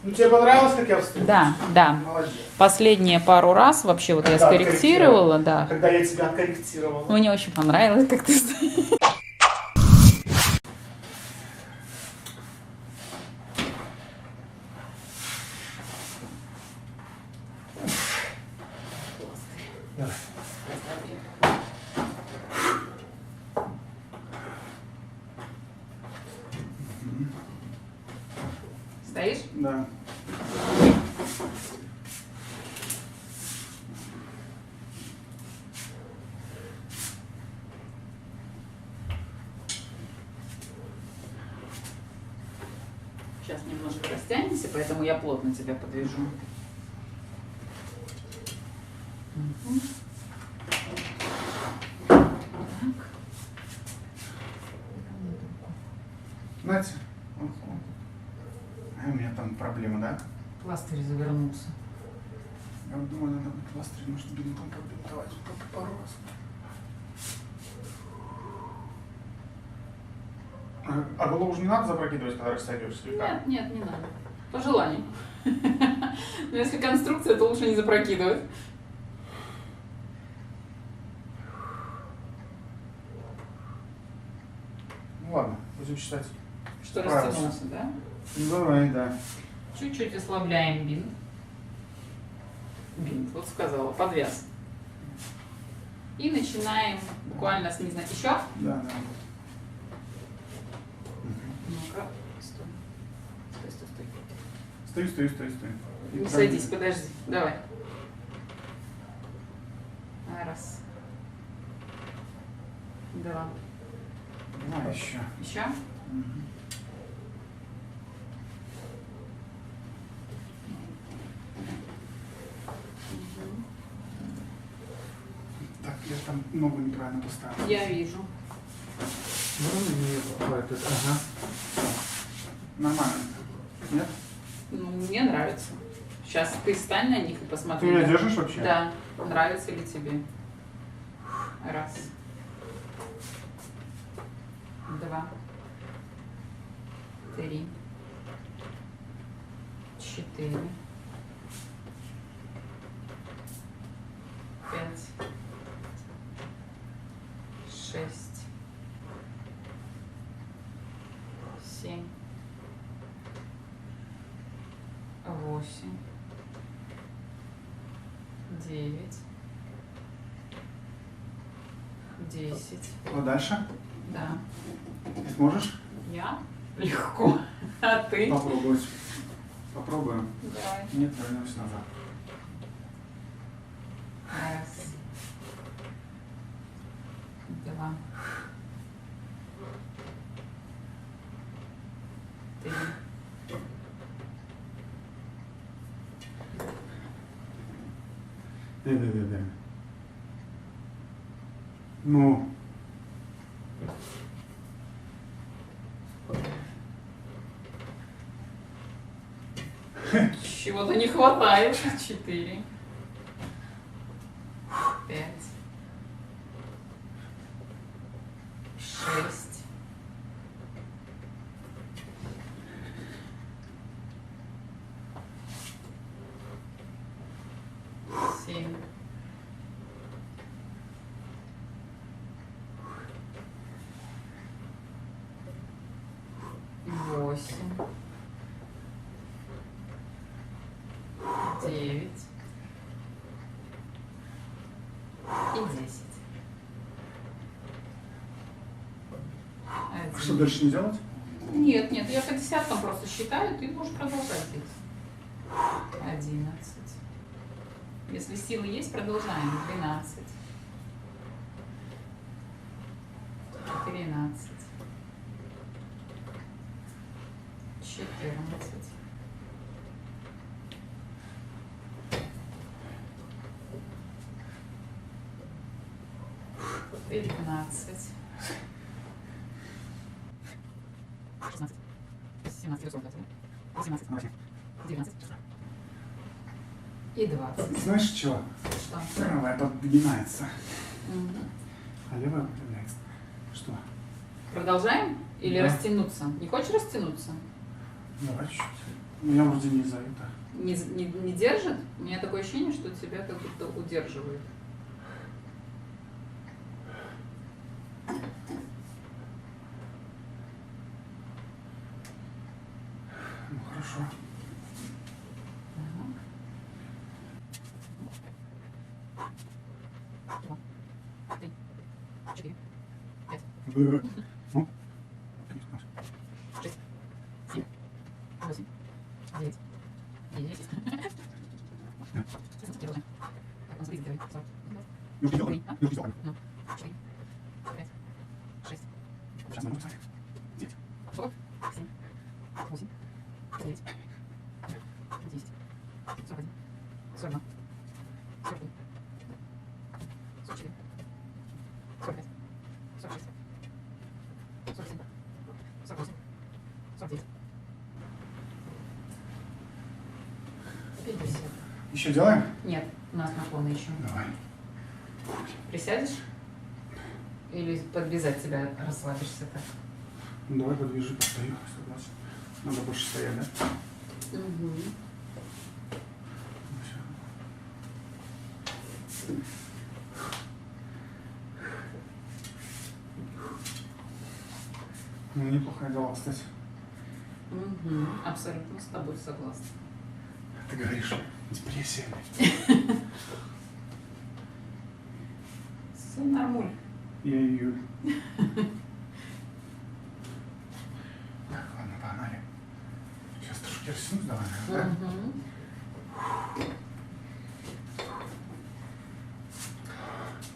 Ну тебе понравилось, как я встал? Да, да. Молодец. Последние пару раз вообще вот я Когда скорректировала, да. Когда я тебя откорректировал. Мне очень понравилось, как ты стоишь. Давай. Стоишь? Да. Сейчас немножко растянемся, поэтому я плотно тебя подвяжу. Мгм. Так. Знаете, у меня там проблема, да? Пластырь завернулся. Я вот думаю, надо будет пластырь, может, бинтом побинтовать пару раз. А голову уже не надо запрокидывать, когда растягиваешь слегка? Нет, нет, не надо. По желанию. Но если конструкция, то лучше не запрокидывать. Ну ладно, будем считать. Что Справился. растянулся, да? Ну давай, да. Чуть-чуть ослабляем бинт. Бинт, вот сказала, подвяз. И начинаем буквально с низа. Еще? Да, да. Ну-ка, стой. Стой, стой, стой. Стою, стою, стою, стою. И Не правильно. садись, подожди. Давай. Раз. Два. Давай еще. Еще? Так, я там ногу неправильно поставил. Я вижу. Ну, не бывает это. Ага. Нормально. Нет? Ну, мне нравится. Сейчас ты стань на них и посмотри. Ты меня держишь вообще? Да. Нравится ли тебе? Раз. Два. Три. Четыре. Пять. Шесть. Семь. Восемь. 9, 10. Вот дальше. Да. Ты сможешь? Я? Легко. А ты? Попробовать. Попробуем. Давай. Нет, вернемся назад. Раз. Два. Три. Да. Ну. Чего-то не хватает. 4. 5. 6. 7. 8. 9. И 10. А что дальше не делать? Нет, нет, я по десяткам просто считаю, ты можешь продолжать их. 11. Если силы есть, продолжаем. 12. 13. 14. 15. 15. 16. 17. 18. 19. И 20. Знаешь что? Что? Правая подгибается, Мгм. а левая выпрямляется. Что? Продолжаем? Или Да. растянуться? Не хочешь растянуться? Давай чуть-чуть. Ну, я вроде не за это. Не держит? У меня такое ощущение, что тебя как будто удерживает. Ну, хорошо. Так. 2, 3, 4, 5, Ну, 6, 7, 8, 9, 10. Продолжаем. Так, у нас 39, 40, не увидел? Три, а? Не увидел. 4, 5, 6, Сейчас надо писать. 40, 7, 8, 9, 10, 41, 42, 43, 44, 45, 46, 47, 48, 49. Опять присядь. Еще делаем? Нет, у нас наклоны еще. Давай. Присядешь? Или подвязать тебя расслабишься так? Ну, давай подвяжи, постою. Согласен. Надо больше стоять, да? Угу. Ну, всё. Ну, неплохое дело, кстати. Угу. Абсолютно с тобой согласна. Ты говоришь, депрессия. Все нормуль. Я ее... Так, ладно, погнали. Сейчас трошки растянусь, давай, да? Угу.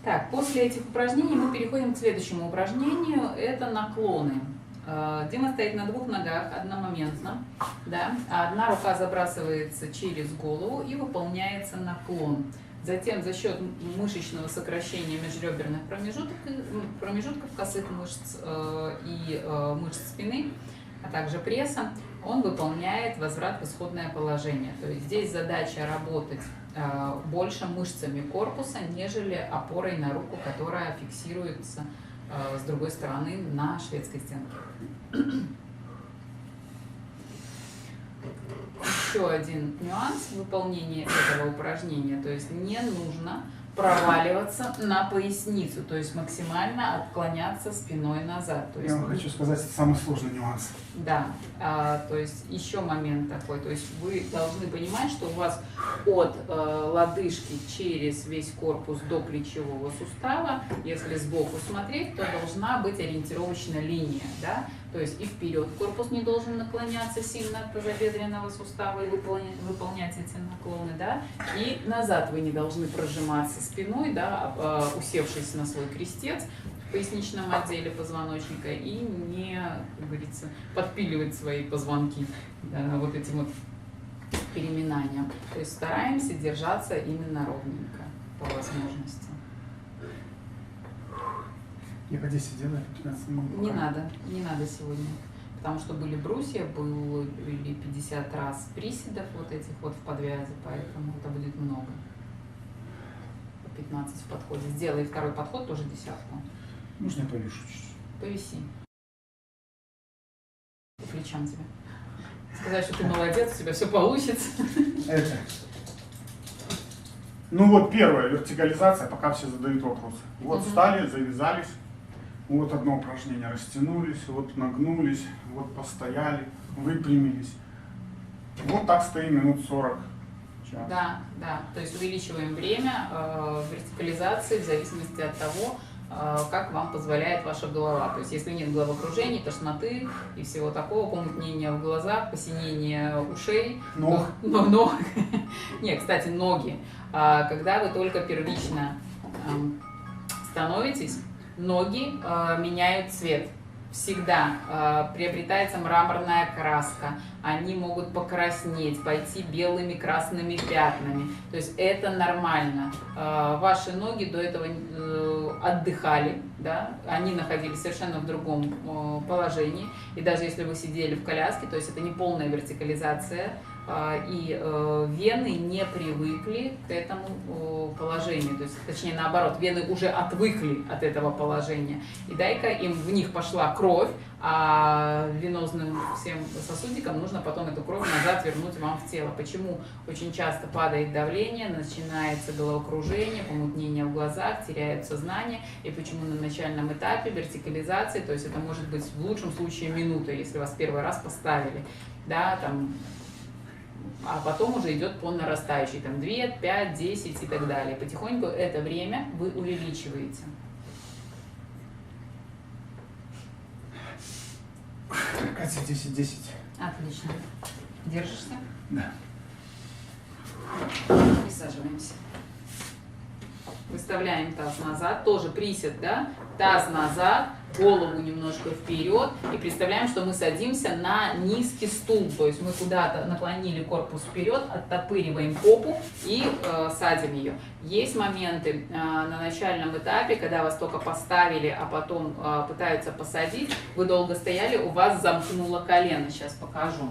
Так, после этих упражнений мы переходим к следующему упражнению. Это наклоны. Дима стоит на двух ногах одномоментно, да? Одна рука забрасывается через голову и выполняется наклон. Затем за счет мышечного сокращения межреберных промежутков косых мышц и мышц спины, а также пресса, он выполняет возврат в исходное положение. То есть здесь задача работать больше мышцами корпуса, нежели опорой на руку, которая фиксируется с другой стороны на шведской стенке. Еще один нюанс выполнения этого упражнения, то есть не нужно проваливаться на поясницу, то есть максимально отклоняться спиной назад. То есть, Я вам хочу сказать, это самый сложный нюанс. да, то есть еще момент такой, то есть вы должны понимать, что у вас от лодыжки через весь корпус до плечевого сустава, если сбоку смотреть, то должна быть ориентировочная линия, да, то есть и вперед корпус не должен наклоняться сильно от тазобедренного сустава и выполнять эти наклоны, да, и назад вы не должны прожиматься спиной, да, усевшись на свой крестец в поясничном отделе позвоночника и не, как говорится, подпиливать свои позвонки вот этим вот переминанием. То есть стараемся держаться именно ровненько по возможности. Я по 10 делаю, 15 минут. Не надо сегодня, потому что были брусья, были 50 раз приседов вот этих вот в подвязе, поэтому это будет много. По 15 в подходе. Сделай второй подход, тоже десятку. Можно я повешу чуть-чуть? Повиси. По плечам тебе. Сказать, что ты молодец, у тебя все получится. Это. Ну вот первая вертикализация, пока все задают вопросы. Вот встали, завязались. Вот одно упражнение, растянулись, вот нагнулись, вот постояли, выпрямились. Вот так стоим минут 40. Час. Да, да. То есть увеличиваем время вертикализации в зависимости от того, как вам позволяет ваша голова. То есть если нет головокружений, тошноты и всего такого, помутнения в глазах, посинение ушей, Ног. ног. Нет, кстати, ноги. Когда вы только первично становитесь, ноги меняют цвет. всегда приобретается мраморная краска, они могут покраснеть, пойти белыми красными пятнами. То есть это нормально. Ваши ноги до этого отдыхали, да? Они находились совершенно в другом положении. И даже если вы сидели в коляске, то есть это не полная вертикализация, и вены не привыкли к этому положению, то есть, точнее наоборот, вены уже отвыкли от этого положения, и дай-ка им в них пошла кровь, а венозным всем сосудикам нужно потом эту кровь назад вернуть вам в тело. Почему очень часто падает давление, начинается головокружение, помутнение в глазах, теряют сознание, и почему на начальном этапе вертикализации, то есть это может быть в лучшем случае минута, если вас первый раз поставили, да, там, а потом уже идет по нарастающей, там 2, 5, 10 и так далее. Потихоньку это время вы увеличиваете. Катя, 10-10. Отлично. Держишься? Да. Присаживаемся. Выставляем таз назад, тоже присед, да? Таз назад, голову немножко вперед. И представляем, что мы садимся на низкий стул. То есть мы куда-то наклонили корпус вперед, оттопыриваем попу и садим ее. Есть моменты на начальном этапе, когда вас только поставили, а потом пытаются посадить. Вы долго стояли, у вас замкнуло колено. Сейчас покажу.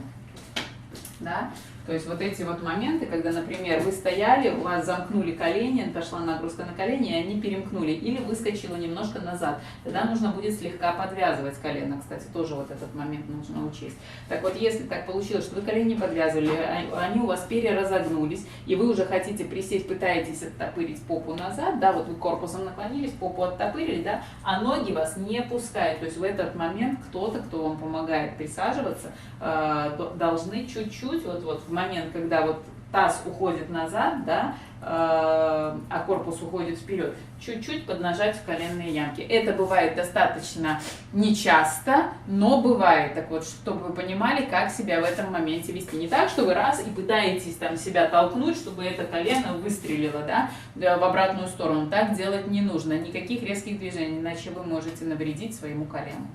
Да? То есть вот эти вот моменты, когда, например, вы стояли, у вас замкнули колени, пошла нагрузка на колени, и они перемкнули, или выскочило немножко назад. Тогда нужно будет слегка подвязывать колено. Кстати, тоже вот этот момент нужно учесть. Так вот, если так получилось, что вы колени подвязывали, они у вас переразогнулись, и вы уже хотите присесть, пытаетесь оттопырить попу назад, да, вот вы корпусом наклонились, попу оттопырили, да, а ноги вас не пускают. То есть в этот момент кто-то, кто вам помогает присаживаться, должны чуть-чуть, вот в момент, когда вот таз уходит назад, да, а корпус уходит вперед, чуть-чуть поднажать в коленные ямки. Это бывает достаточно нечасто, но бывает. Так вот, чтобы вы понимали, как себя в этом моменте вести. Не так, что вы раз и пытаетесь там себя толкнуть, чтобы это колено выстрелило, да, в обратную сторону. Так делать не нужно. Никаких резких движений, иначе вы можете навредить своему колену.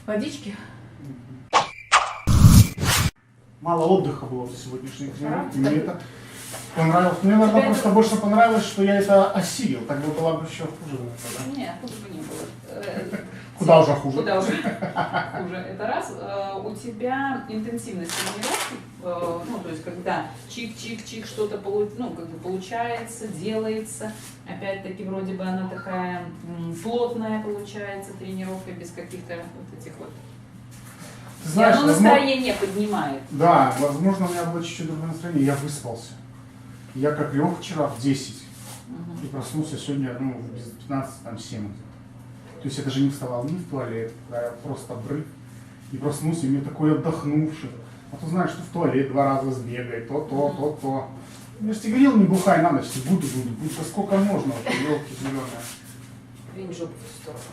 Водички. Мало отдыха было в сегодняшней тренировке. Мне это понравилось. Мне, наверное, просто больше понравилось, что я это осилил. Так бы было бы еще хуже. Нет, хуже бы не было. Куда уже хуже? Куда уже хуже. Это раз. У тебя интенсивность тренировки, ну, то есть, когда чик-чик-чик что-то получается, делается, опять-таки, вроде бы она такая плотная получается, тренировка без каких-то вот этих вот. Знаешь, и оно настроение поднимает. Да, возможно, у меня было чуть-чуть другое настроение. Я выспался. Я как лег вчера в 10 и проснулся сегодня без 15, там 7. То есть это же не вставал ни в туалет, я просто брык. И проснулся, и мне такой отдохнувший. А то знаешь, что в туалет 2 раза сбегай, то. Я же тебе говорил, не бухай на ночь, буду. Да сколько можно, вот, елки зеленые. Двинь жопу в ту сторону.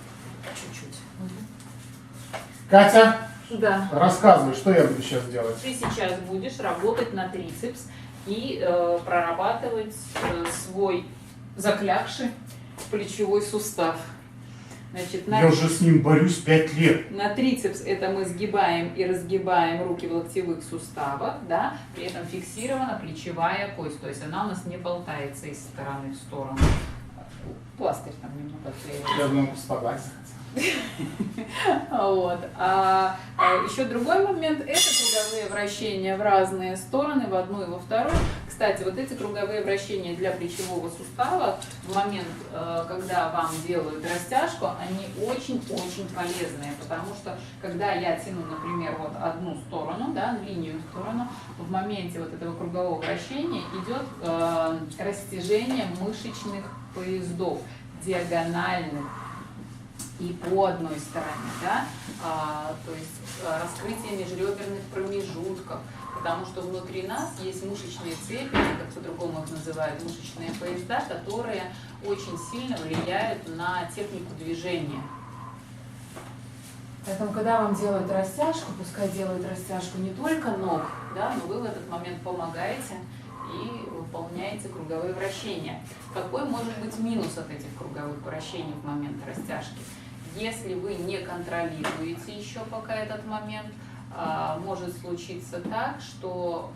Чуть-чуть. Катя, Сюда. рассказывай, что я буду сейчас делать. Ты сейчас будешь работать на трицепс и прорабатывать свой заклякший плечевой сустав. Значит, Я уже с ним борюсь 5 лет. На трицепс это мы сгибаем и разгибаем руки в локтевых суставах, да, при этом фиксирована плечевая кость, то есть она у нас не болтается из стороны в сторону. Пластырь там немного отклеивается. Я думаю, поспадать. Вот. А еще другой момент – это круговые вращения в разные стороны, в одну и во вторую. Кстати, вот эти круговые вращения для плечевого сустава в момент, когда вам делают растяжку, они очень-очень полезные, потому что когда я тяну, например, вот одну сторону, да, линию в сторону, в моменте вот этого кругового вращения идет растяжение мышечных поездов, диагональных и по одной стороне, да, то есть раскрытие межреберных промежутков, потому что внутри нас есть мышечные цепи, как по-другому их называют, мышечные поезда, которые очень сильно влияют на технику движения. Поэтому, когда вам делают растяжку, пускай делают растяжку не только ног, да, но вы в этот момент помогаете и выполняете круговые вращения. Какой может быть минус от этих круговых вращений в момент растяжки? Если вы не контролируете еще пока этот момент, может случиться так, что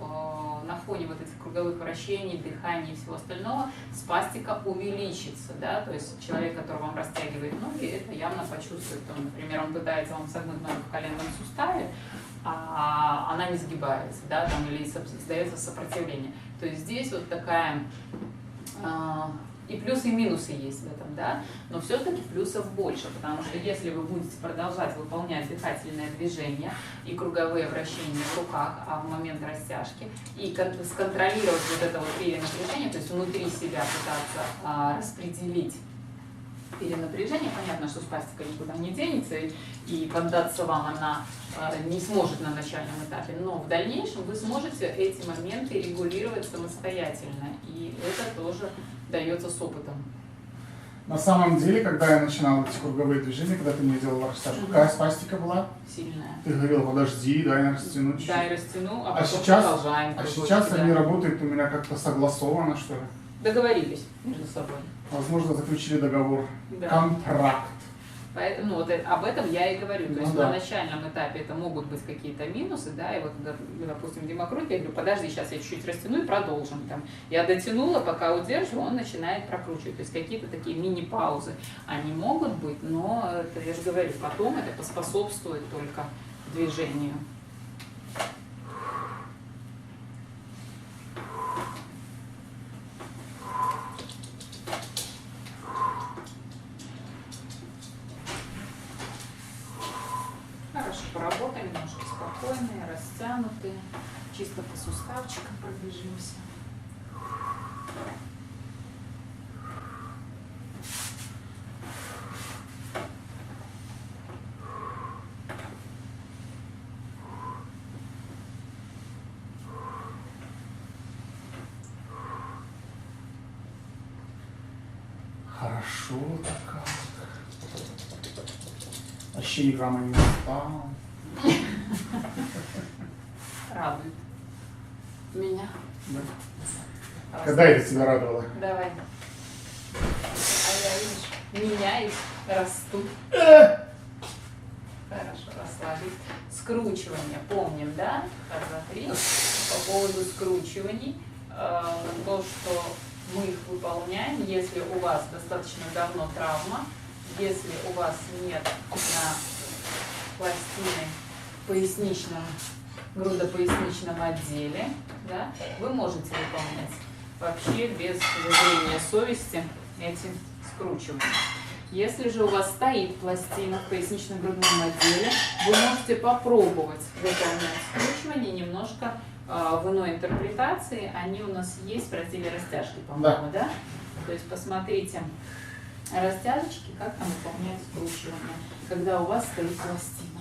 на фоне вот этих круговых вращений, дыхания и всего остального спастика увеличится, да, то есть человек, который вам растягивает ноги, это явно почувствует. Он, например, он пытается вам согнуть ноги в коленном суставе, а она не сгибается, да, там, или создается сопротивление. То есть здесь вот такая... И плюсы, и минусы есть в этом, да, но все-таки плюсов больше, потому что если вы будете продолжать выполнять дыхательное движение и круговые вращения в руках, а в момент растяжки, и сконтролировать вот это вот перенапряжение, то есть внутри себя пытаться распределить перенапряжение, понятно, что спастика никуда не денется, и поддаться вам она не сможет на начальном этапе, но в дальнейшем вы сможете эти моменты регулировать самостоятельно, и это тоже дается с опытом. На самом деле, когда я начинал эти круговые движения, когда ты мне делала растяжку, какая спастика была? Сильная. Ты говорила, подожди, дай я растяну чуть-чуть. Да, и растяну, а А потом сейчас, продолжаем. сейчас они работают у меня как-то согласованно, что ли? Договорились между собой. Возможно, заключили договор. Да. Контракт. Поэтому, ну, вот об этом я и говорю. То Ну есть да. на начальном этапе это могут быть какие-то минусы, да, и вот, допустим, демокрут, я говорю, подожди, сейчас я чуть-чуть растяну и продолжим. Там. Я дотянула, пока удерживаю, он начинает прокручивать. То есть какие-то такие мини-паузы, они могут быть, но, это, я же говорю, потом это поспособствует только движению. Хорошо, поработаем немножко спокойные, растянутые, чисто по суставчикам пробежимся. Хорошо так. Вообще ни грамма не устал. Радует. Меня. Да. Когда это тебя радовало? Давай. А я, видишь, меняюсь, расту. Хорошо, расслабить. Скручивание, помним, да? Раз, два, три. По поводу скручиваний, то, что мы их выполняем, если у вас достаточно давно травма, если у вас нет на пластины поясничном, грудопоясничном отделе, да, вы можете выполнять вообще без зазрения совести эти скручивания. Если же у вас стоит пластина в пояснично-грудном отделе, вы можете попробовать выполнять скручивание немножко в иной интерпретации. Они у нас есть в разделе растяжки, по-моему, да? То есть посмотрите растяжечки, как там выполняют скручивание, когда у вас стоит пластина.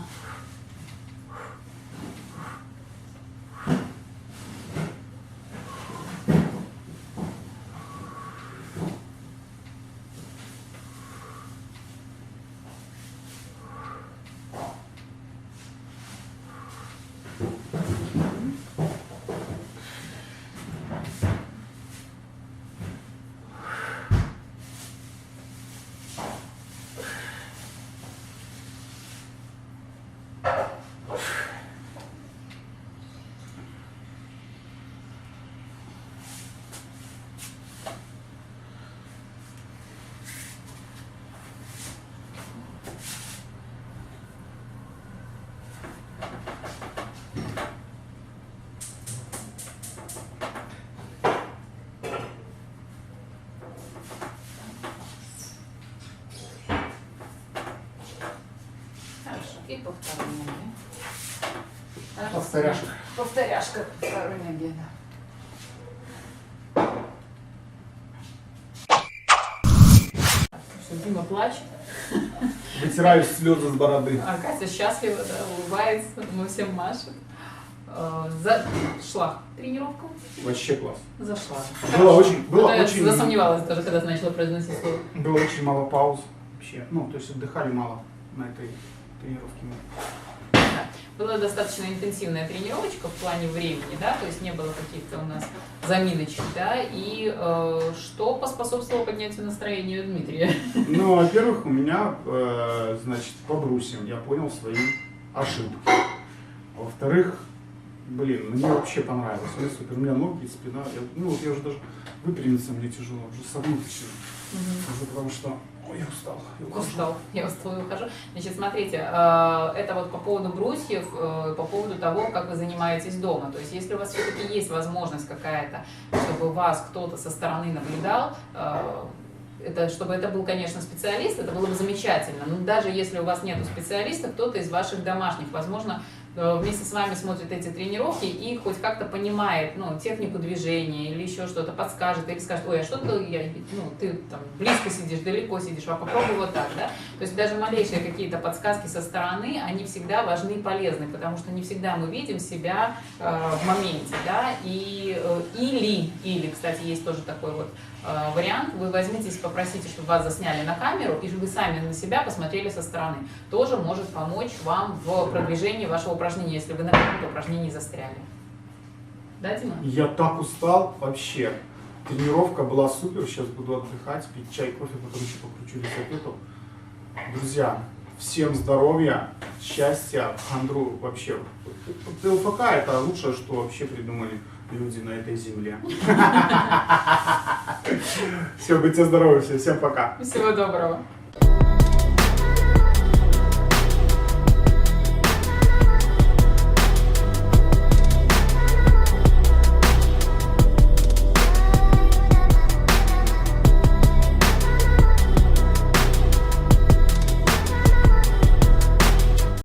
И по второй ноге. Повторяшка. Повторяшка по второй ноге, да. Что, Дима плачет, Вытираю слезы с бороды. а Катя счастлива, да, улыбается, мы всем машет. Зашла тренировка, Вообще класс. зашла. Было очень, Засомневалась даже, когда начала произносить слово. было очень мало пауз вообще. Ну, то есть отдыхали мало на этой тренировке. Была достаточно интенсивная тренировочка в плане времени, да, то есть не было каких-то у нас заминочек, да, и что поспособствовало поднятию настроения Дмитрия? Ну, во-первых, у меня, значит, по брусьям я понял свои ошибки. Во-вторых, блин, мне вообще понравилось. Мне супер, у меня ноги, спина. Ну, вот я уже даже выпрямиться мне тяжело, уже согнуться. Уже потому что, ой, я устал. Я устал и ухожу. Значит, смотрите, это вот по поводу брусьев, по поводу того, как вы занимаетесь дома. То есть, если у вас все-таки есть возможность какая-то, чтобы вас кто-то со стороны наблюдал, чтобы это был, конечно, специалист, это было бы замечательно. Но даже если у вас нет специалиста, кто-то из ваших домашних, возможно, вместе с вами смотрит эти тренировки и хоть как-то понимает, ну, технику движения или еще что-то подскажет, или скажет, ой, а что ты там близко сидишь, далеко сидишь, а попробуй вот так, да? То есть даже малейшие какие-то подсказки со стороны, они всегда важны и полезны, потому что не всегда мы видим себя в моменте, да, или, кстати, есть тоже такой вот вариант, вы возьмитесь, попросите, чтобы вас засняли на камеру, и вы сами на себя посмотрели со стороны. Тоже может помочь вам в продвижении вашего упражнения, если вы на каком-то упражнении застряли. Да, Дима? Я так устал вообще. Тренировка была супер, сейчас буду отдыхать, пить чай, кофе, потом еще покручу велосипед. Друзья, всем здоровья, счастья, хандру вообще. ЛФК это лучшее, что вообще придумали люди на этой земле. Все, будьте здоровы, всем пока. Всего доброго.